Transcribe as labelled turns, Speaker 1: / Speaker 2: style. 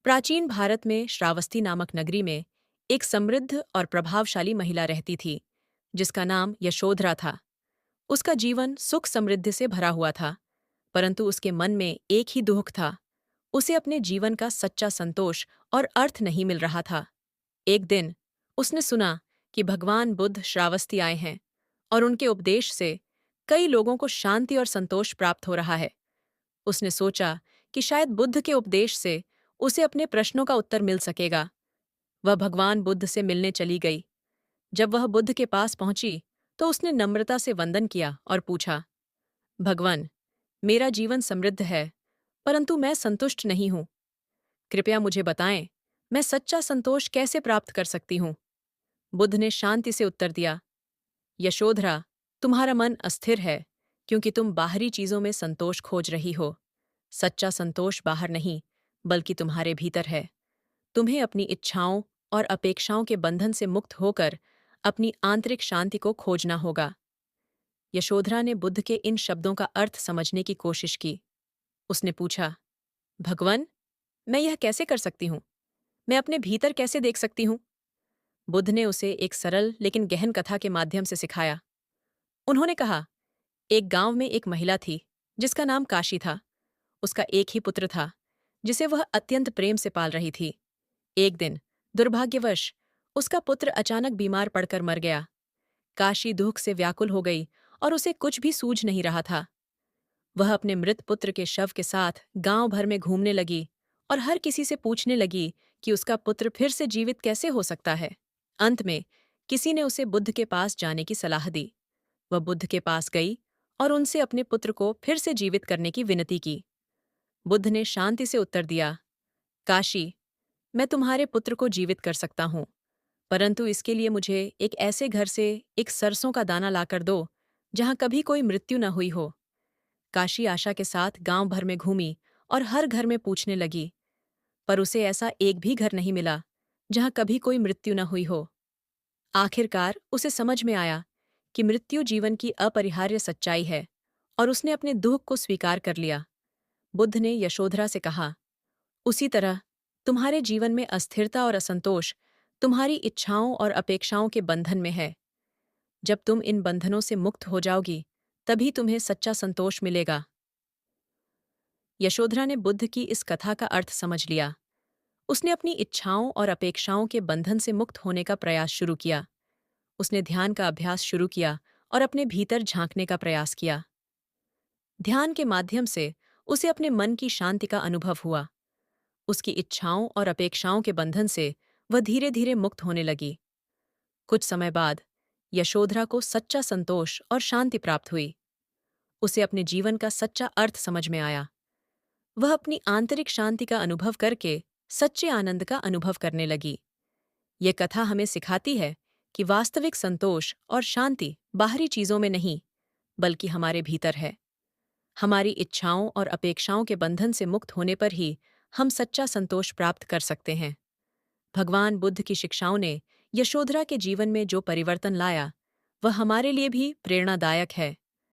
Speaker 1: प्राचीन भारत में श्रावस्ती नामक नगरी में एक समृद्ध और प्रभावशाली महिला रहती थी, जिसका नाम यशोधरा था। उसका जीवन सुख समृद्धि से भरा हुआ था, परंतु उसके मन में एक ही दुख था। उसे अपने जीवन का सच्चा संतोष और अर्थ नहीं मिल रहा था। एक दिन उसने सुना कि भगवान बुद्ध श्रावस्ती आए हैं और उनके उपदेश से कई लोगों को शांति और संतोष प्राप्त हो रहा है। उसने सोचा कि शायद बुद्ध के उपदेश से उसे अपने प्रश्नों का उत्तर मिल सकेगा। वह भगवान बुद्ध से मिलने चली गई। जब वह बुद्ध के पास पहुंची तो उसने नम्रता से वंदन किया और पूछा, भगवान, मेरा जीवन समृद्ध है, परंतु मैं संतुष्ट नहीं हूं। कृपया मुझे बताएं, मैं सच्चा संतोष कैसे प्राप्त कर सकती हूं। बुद्ध ने शांति से उत्तर दिया, यशोधरा, तुम्हारा मन अस्थिर है क्योंकि तुम बाहरी चीजों में संतोष खोज रही हो। सच्चा संतोष बाहर नहीं, बल्कि तुम्हारे भीतर है। तुम्हें अपनी इच्छाओं और अपेक्षाओं के बंधन से मुक्त होकर अपनी आंतरिक शांति को खोजना होगा। यशोधरा ने बुद्ध के इन शब्दों का अर्थ समझने की कोशिश की। उसने पूछा, भगवान, मैं यह कैसे कर सकती हूँ? मैं अपने भीतर कैसे देख सकती हूँ? बुद्ध ने उसे एक सरल लेकिन गहन कथा के माध्यम से सिखाया। उन्होंने कहा, एक गांव में एक महिला थी जिसका नाम काशी था। उसका एक ही पुत्र था जिसे वह अत्यंत प्रेम से पाल रही थी। एक दिन दुर्भाग्यवश उसका पुत्र अचानक बीमार पड़कर मर गया। काशी दुख से व्याकुल हो गई और उसे कुछ भी सूझ नहीं रहा था। वह अपने मृत पुत्र के शव के साथ गांव भर में घूमने लगी और हर किसी से पूछने लगी कि उसका पुत्र फिर से जीवित कैसे हो सकता है। अंत में किसी ने उसे बुद्ध के पास जाने की सलाह दी। वह बुद्ध के पास गई और उनसे अपने पुत्र को फिर से जीवित करने की विनती की। बुद्ध ने शांति से उत्तर दिया, काशी, मैं तुम्हारे पुत्र को जीवित कर सकता हूँ, परंतु इसके लिए मुझे एक ऐसे घर से एक सरसों का दाना लाकर दो जहां कभी कोई मृत्यु न हुई हो। काशी आशा के साथ गांव भर में घूमी और हर घर में पूछने लगी, पर उसे ऐसा एक भी घर नहीं मिला जहां कभी कोई मृत्यु न हुई हो। आखिरकार उसे समझ में आया कि मृत्यु जीवन की अपरिहार्य सच्चाई है और उसने अपने दुख को स्वीकार कर लिया। बुद्ध ने यशोधरा से कहा, उसी तरह तुम्हारे जीवन में अस्थिरता और असंतोष तुम्हारी इच्छाओं और अपेक्षाओं के बंधन में है। जब तुम इन बंधनों से मुक्त हो जाओगी, तभी तुम्हें सच्चा संतोष मिलेगा। यशोधरा ने बुद्ध की इस कथा का अर्थ समझ लिया। उसने अपनी इच्छाओं और अपेक्षाओं के बंधन से मुक्त होने का प्रयास शुरू किया। उसने ध्यान का अभ्यास शुरू किया और अपने भीतर झांकने का प्रयास किया। ध्यान के माध्यम से उसे अपने मन की शांति का अनुभव हुआ। उसकी इच्छाओं और अपेक्षाओं के बंधन से वह धीरे धीरे मुक्त होने लगी। कुछ समय बाद यशोधरा को सच्चा संतोष और शांति प्राप्त हुई। उसे अपने जीवन का सच्चा अर्थ समझ में आया। वह अपनी आंतरिक शांति का अनुभव करके सच्चे आनंद का अनुभव करने लगी। ये कथा हमें सिखाती है कि वास्तविक संतोष और शांति बाहरी चीजों में नहीं, बल्कि हमारे भीतर है। हमारी इच्छाओं और अपेक्षाओं के बंधन से मुक्त होने पर ही हम सच्चा संतोष प्राप्त कर सकते हैं। भगवान बुद्ध की शिक्षाओं ने यशोधरा के जीवन में जो परिवर्तन लाया, वह हमारे लिए भी प्रेरणादायक है।